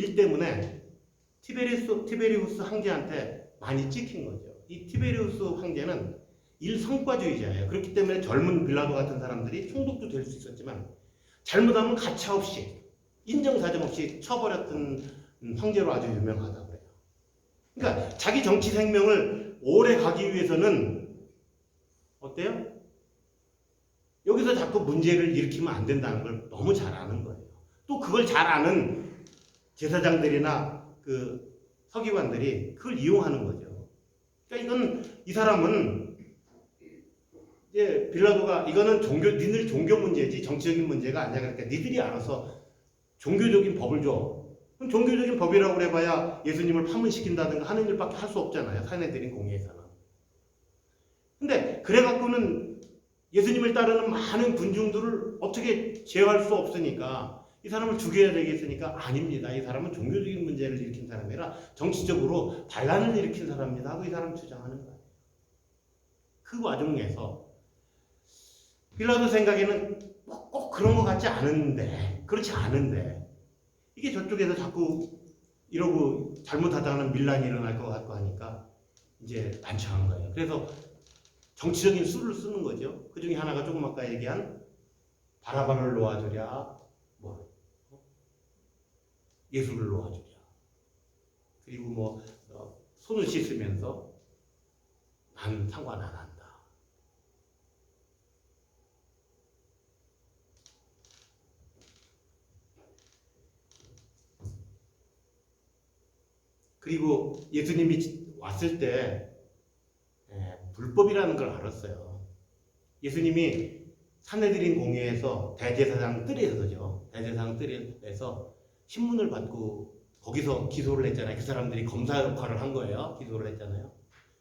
일 때문에 티베리우스 황제한테 많이 찍힌 거죠. 이 티베리우스 황제는 일성과주의자예요. 그렇기 때문에 젊은 빌라도 같은 사람들이 총독도 될 수 있었지만 잘못하면 가차없이 인정사정 없이 쳐버렸던 황제로 아주 유명하다고 해요. 그러니까 자기 정치 생명을 오래 가기 위해서는 어때요? 여기서 자꾸 문제를 일으키면 안 된다는 걸 너무 잘 아는 거예요. 또 그걸 잘 아는 제사장들이나 그 서기관들이 그걸 이용하는 거죠. 그러니까 이건 이 사람은 이제 빌라도가 이거는 니들 종교 문제지 정치적인 문제가 아니야. 그러니까 니들이 알아서 종교적인 법을 줘. 그럼 종교적인 법이라고 해봐야 예수님을 파문시킨다든가 하는 일밖에 할 수 없잖아요. 사내들인 공예에서는. 근데 그래갖고는 예수님을 따르는 많은 군중들을 어떻게 제어할 수 없으니까 이 사람을 죽여야 되겠으니까 아닙니다. 이 사람은 종교적인 문제를 일으킨 사람이 아니라 정치적으로 반란을 일으킨 사람입니다 하고 이 사람은 주장하는 거예요. 그 와중에서 빌라도 생각에는 꼭 그런 것 같지 않은데 그렇지 않은데 이게 저쪽에서 자꾸 이러고 잘못하다가는 밀란이 일어날 것 같고 하니까 이제 난처한 거예요. 그래서 정치적인 수를 쓰는 거죠. 그 중에 하나가 조금 아까 얘기한 바라바를 놓아주랴, 예수를 놓아주랴. 그리고 손을 씻으면서 나는 상관 안 한다. 그리고 예수님이 왔을 때 불법이라는 걸 알았어요. 예수님이 산헤드린 공회에서 대제사장 뜰에서죠. 대제사장 뜰에서 신문을 받고 거기서 기소를 했잖아요. 그 사람들이 검사 역할을 한 거예요. 기소를 했잖아요.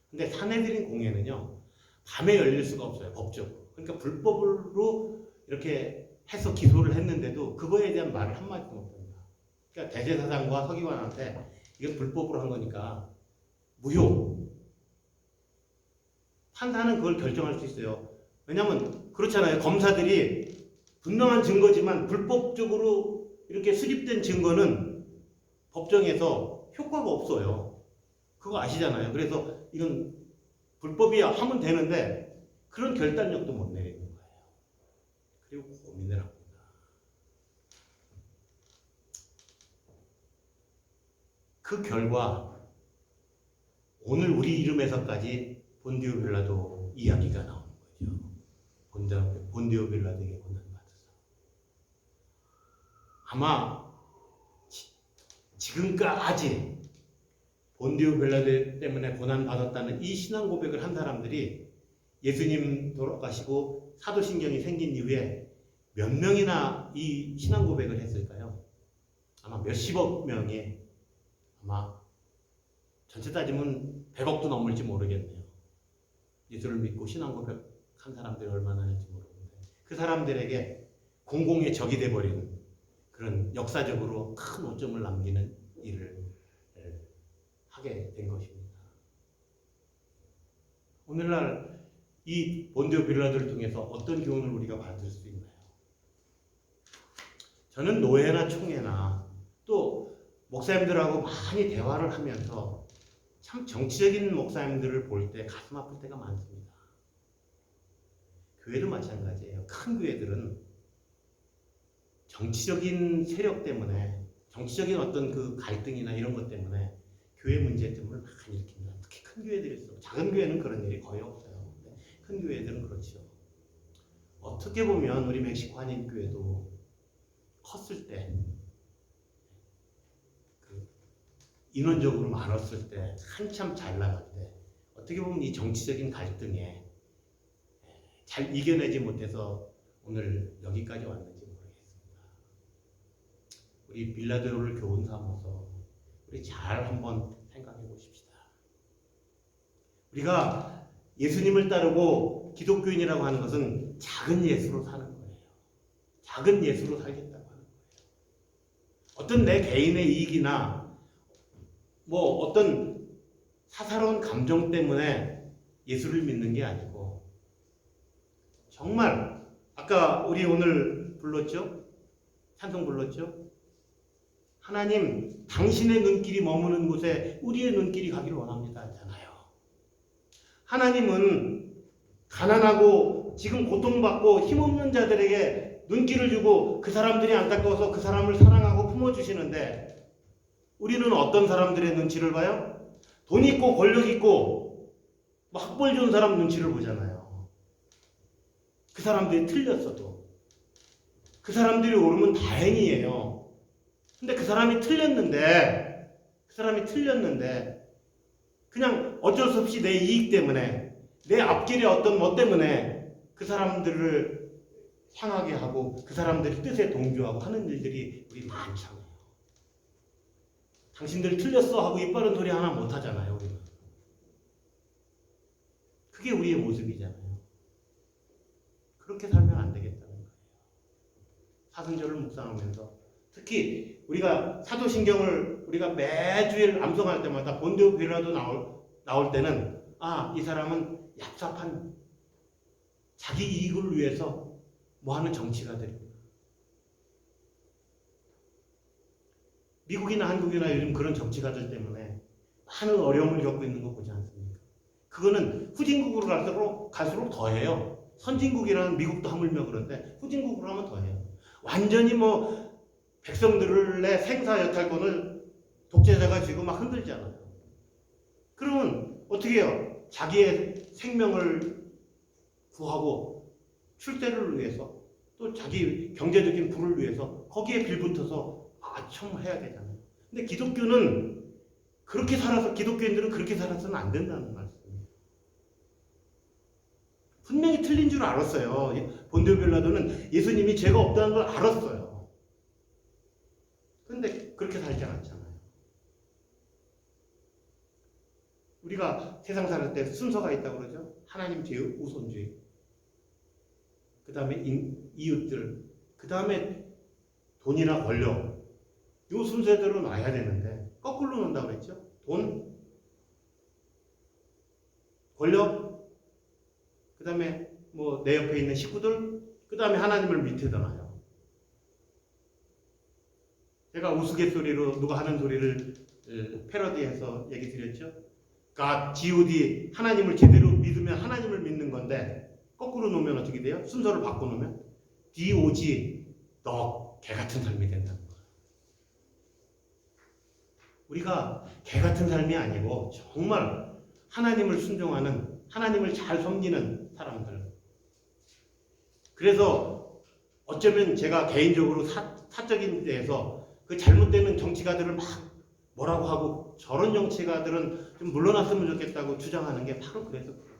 근데 산헤드린 공회는요. 밤에 열릴 수가 없어요. 법적으로. 그러니까 불법으로 이렇게 해서 기소를 했는데도 그거에 대한 말을 한마디도 못합니다. 그러니까 대제사장과 서기관한테 이건 불법으로 한 거니까 무효. 판사는 그걸 결정할 수 있어요. 왜냐하면 그렇잖아요. 검사들이 분명한 증거지만 불법적으로 이렇게 수집된 증거는 법정에서 효과가 없어요. 그거 아시잖아요. 그래서 이건 불법이야 하면 되는데 그런 결단력도 못 내리는 거예요. 그리고 고민을 합니다. 그 결과 오늘 우리 이름에서까지 본디오 빌라도 이야기가 나오는 거죠. 본디오 빌라도에게 고난받아서. 아마 지금까지 본디오 빌라도 때문에 고난받았다는 이 신앙 고백을 한 사람들이 예수님 돌아가시고 사도신경이 생긴 이후에 몇 명이나 이 신앙 고백을 했을까요? 아마 몇십억 명이 아마 전체 따지면 100억도 넘을지 모르겠네요. 예수를 믿고 신앙 고백한 사람들이 얼마나 될지 모르는데 그 사람들에게 공공의 적이 돼버리는 그런 역사적으로 큰 오점을 남기는 일을 하게 된 것입니다. 오늘날 이 본디오 빌라도를 통해서 어떤 교훈을 우리가 받을 수 있나요? 저는 노회나 총회나 또 목사님들하고 많이 대화를 하면서 참 정치적인 목사님들을 볼 때 가슴 아플 때가 많습니다. 교회도 마찬가지예요. 큰 교회들은 정치적인 세력 때문에 정치적인 어떤 그 갈등이나 이런 것 때문에 교회 문제점을 많이 일으킵니다. 특히 큰 교회들일수록 작은 교회는 그런 일이 거의 없어요. 큰 교회들은 그렇죠. 어떻게 보면 우리 멕시코 한인교회도 컸을 때 인원적으로 많았을 때 한참 잘 나갈 때 어떻게 보면 이 정치적인 갈등에 잘 이겨내지 못해서 오늘 여기까지 왔는지 모르겠습니다. 우리 빌라도를 교훈 삼아서 우리 잘 한번 생각해 보십시다. 우리가 예수님을 따르고 기독교인이라고 하는 것은 작은 예수로 사는 거예요. 작은 예수로 살겠다고 하는 거예요. 어떤 내 개인의 이익이나 어떤 사사로운 감정 때문에 예수를 믿는 게 아니고 정말 아까 우리 오늘 불렀죠? 찬송 불렀죠? 하나님, 당신의 눈길이 머무는 곳에 우리의 눈길이 가기를 원합니다 하잖아요. 하나님은 가난하고 지금 고통받고 힘없는 자들에게 눈길을 주고 그 사람들이 안타까워서 그 사람을 사랑하고 품어주시는데, 우리는 어떤 사람들의 눈치를 봐요? 돈 있고 권력 있고 뭐 학벌 좋은 사람 눈치를 보잖아요. 그 사람들이 틀렸어도 그 사람들이 옳으면 다행이에요. 근데 그 사람이 틀렸는데 그냥 어쩔 수 없이 내 이익 때문에, 내 앞길의 어떤 뭐 때문에 그 사람들을 향하게 하고 그 사람들의 뜻에 동조하고 하는 일들이 우리 많잖아요. 당신들 틀렸어 하고 입 바른 소리 하나 못 하잖아요, 우리는. 그게 우리의 모습이잖아요. 그렇게 살면 안 되겠다는 거예요. 사순절을 묵상하면서 특히 우리가 사도신경을 우리가 매주일 암송할 때마다 본디오 빌라도 나올 때는, 이 사람은 얍삽한 자기 이익을 위해서 뭐 하는 정치가들이구나. 미국이나 한국이나 요즘 그런 정치가들 때문에 많은 어려움을 겪고 있는 거 보지 않습니까? 그거는 후진국으로 갈수록 더해요. 선진국이라는 미국도 하물며 그런데 후진국으로 하면 더해요. 완전히 뭐 백성들의 생사 여탈권을 독재자가 쥐고 막 흔들잖아요. 그러면 어떻게 해요? 자기의 생명을 구하고 출세를 위해서, 또 자기 경제적인 부를 위해서 거기에 빌붙어서 아첨해야 되잖아요. 근데 기독교는 그렇게 살아서, 기독교인들은 그렇게 살아서는 안 된다는 말씀이에요. 분명히 틀린 줄 알았어요. 본디오 빌라도는 예수님이 죄가 없다는 걸 알았어요. 그런데 그렇게 살지 않잖아요. 우리가 세상 살 때 순서가 있다고 그러죠. 하나님 제일 우선주의, 그 다음에 이웃들, 그 다음에 돈이나 권력, 이 순서대로 놔야 되는데 거꾸로 놓는다고 그랬죠. 돈, 권력, 그 다음에 뭐 내 옆에 있는 식구들, 그 다음에 하나님을 밑에다 놔요. 제가 우스갯소리로 누가 하는 소리를 패러디해서 얘기 드렸죠. God, G.O.D, 하나님을 제대로 믿으면 하나님을 믿는 건데, 거꾸로 놓으면 어떻게 돼요? 순서를 바꿔놓으면 D.O.G, 너 개 같은 삶이 된다는 거예요. 우리가 개 같은 삶이 아니고 정말 하나님을 순종하는, 하나님을 잘 섬기는 사람들. 그래서 어쩌면 제가 개인적으로 사적인 데에서 그 잘못되는 정치가들을 막 뭐라고 하고, 저런 정치가들은 좀 물러났으면 좋겠다고 주장하는 게 바로 그래서 그래요.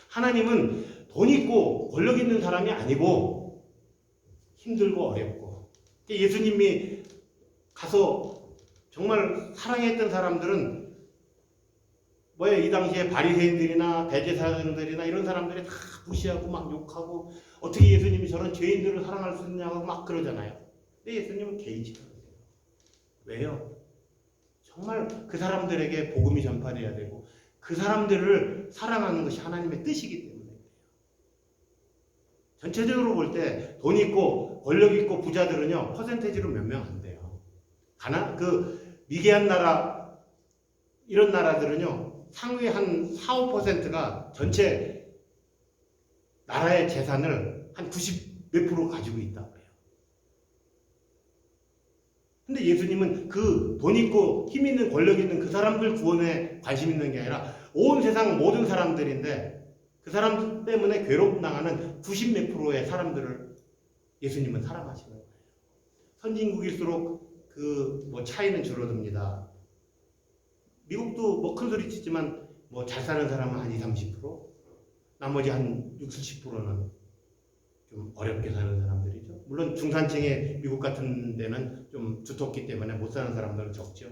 하나님은 돈 있고 권력 있는 사람이 아니고 힘들고 어렵고, 예수님이 가서 정말 사랑했던 사람들은 이 당시에 바리새인들이나 대제사장들이나 이런 사람들이 다 무시하고 막 욕하고, 어떻게 예수님이 저런 죄인들을 사랑할 수 있냐고 막 그러잖아요. 근데 예수님은 개의치 않으세요. 왜요? 정말 그 사람들에게 복음이 전파돼야 되고 그 사람들을 사랑하는 것이 하나님의 뜻이기 때문에 그래요. 전체적으로 볼 때 돈 있고 권력 있고 부자들은요, 퍼센테이지로 몇 명 안 돼요. 미개한 나라, 이런 나라들은요, 상위 한 4~5%가 전체 나라의 재산을 한 90 몇 프로 가지고 있다고 해요. 근데 예수님은 그 돈 있고 힘 있는 권력 있는 그 사람들 구원에 관심 있는 게 아니라 온 세상 모든 사람들인데, 그 사람 때문에 괴롭힘 당하는 90 몇 프로의 사람들을 예수님은 사랑하시는 거예요. 선진국일수록 차이는 줄어듭니다. 미국도 큰 소리 치지만 잘 사는 사람은 한 20~30%, 나머지 한 60~70%는 좀 어렵게 사는 사람들이죠. 물론 중산층의 미국 같은 데는 좀 두텁기 때문에 못 사는 사람들은 적죠.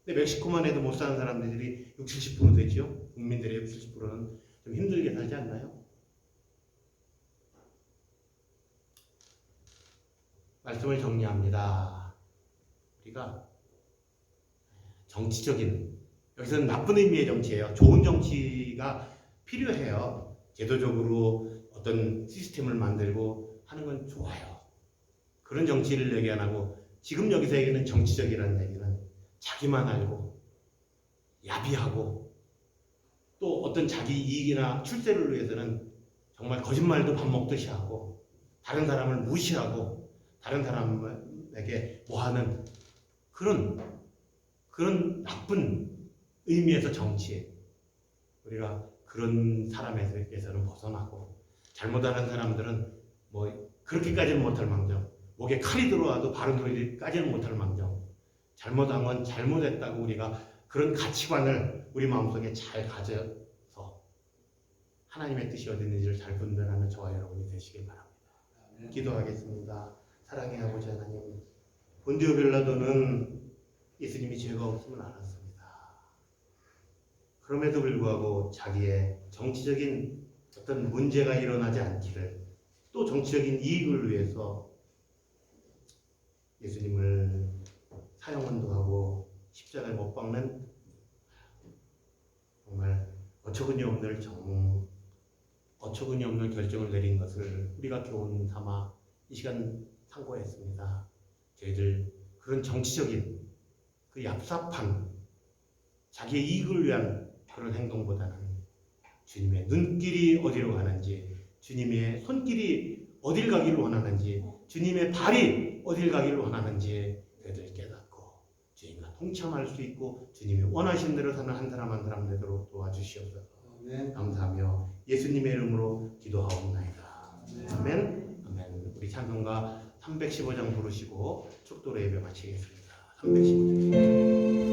근데 멕시코만 해도 못 사는 사람들이 60~70% 되죠. 국민들의 60~70%는 좀 힘들게 살지 않나요? 말씀을 정리합니다. 우리가 정치적인, 여기서는 나쁜 의미의 정치예요. 좋은 정치가 필요해요. 제도적으로 어떤 시스템을 만들고 하는 건 좋아요. 그런 정치를 얘기 안 하고 지금 여기서 얘기하는 정치적이라는 얘기는 자기만 알고 야비하고 또 어떤 자기 이익이나 출세를 위해서는 정말 거짓말도 밥 먹듯이 하고 다른 사람을 무시하고 다른 사람에게 뭐하는 그런 나쁜 의미에서 정치, 우리가 그런 사람에게서는 벗어나고 잘못하는 사람들은 뭐 그렇게까지는 못할 망정, 목에 칼이 들어와도 바로 들이까지는 못할 망정, 잘못한 건 잘못했다고 우리가 그런 가치관을 우리 마음속에 잘 가져서 하나님의 뜻이 어디 있는지를 잘 분별하는 저와 여러분이 되시길 바랍니다. 기도하겠습니다. 사랑의 아버지 하나님, 본디오 빌라도는 예수님이 죄가 없음을 알았습니다. 그럼에도 불구하고 자기의 정치적인 어떤 문제가 일어나지 않기를, 또 정치적인 이익을 위해서 예수님을 사형원도 하고 십자가에 못 박는 정말 어처구니 없는 결정을 내린 것을 우리가 교훈 삼아 이 시간 상고했습니다. 저희들 그런 정치적인 그 얍삽한 자기의 이익을 위한 그런 행동보다는 주님의 눈길이 어디로 가는지, 주님의 손길이 어딜 가기를 원하는지, 주님의 발이 어딜 가기를 원하는지 저희들 깨닫고 주님과 동참할 수 있고 주님이 원하신 대로 사는 한 사람 한 사람 되도록 도와주시옵소서. 감사하며 예수님의 이름으로 기도하옵나이다. 아멘. 아멘. 우리 찬송가 315장 부르시고 축도로 예배 마치겠습니다. 315장.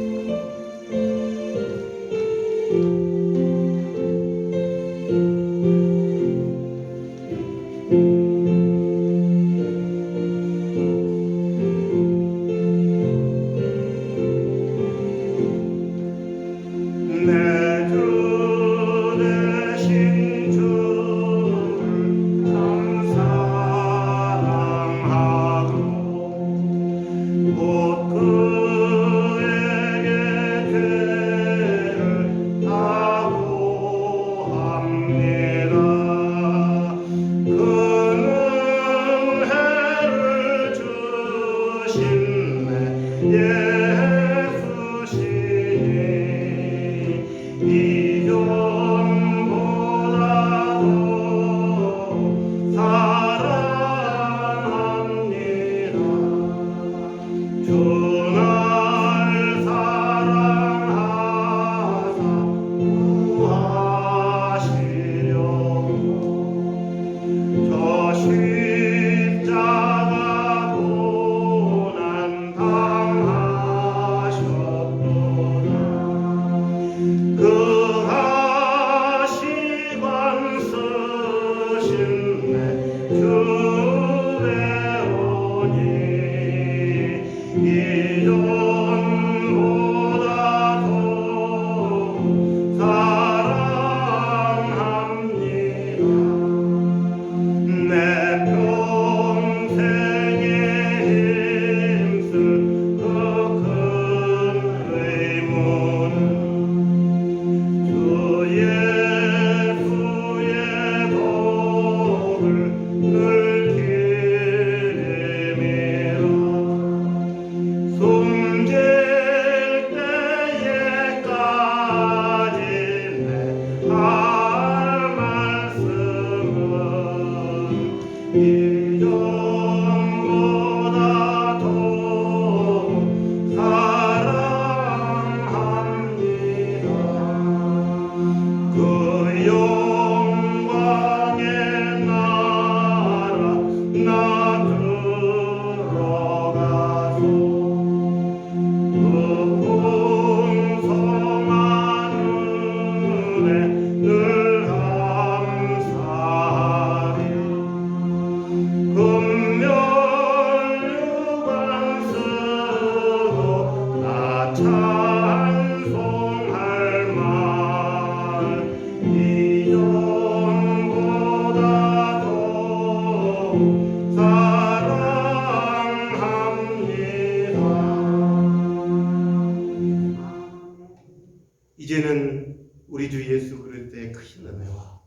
이제는 우리 주 예수 그리스도의 크신 은혜와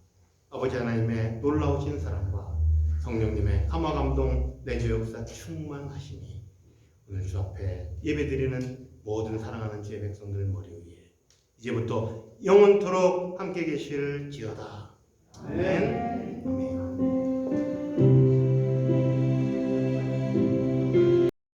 아버지 하나님의 놀라우신 사랑과 성령님의 감화 감동 내주 역사 충만하시니 오늘 주 앞에 예배드리는 모든 사랑하는 주의 백성들 머리 위에 이제부터 영원토록 함께 계실지어다. 아멘. 아멘.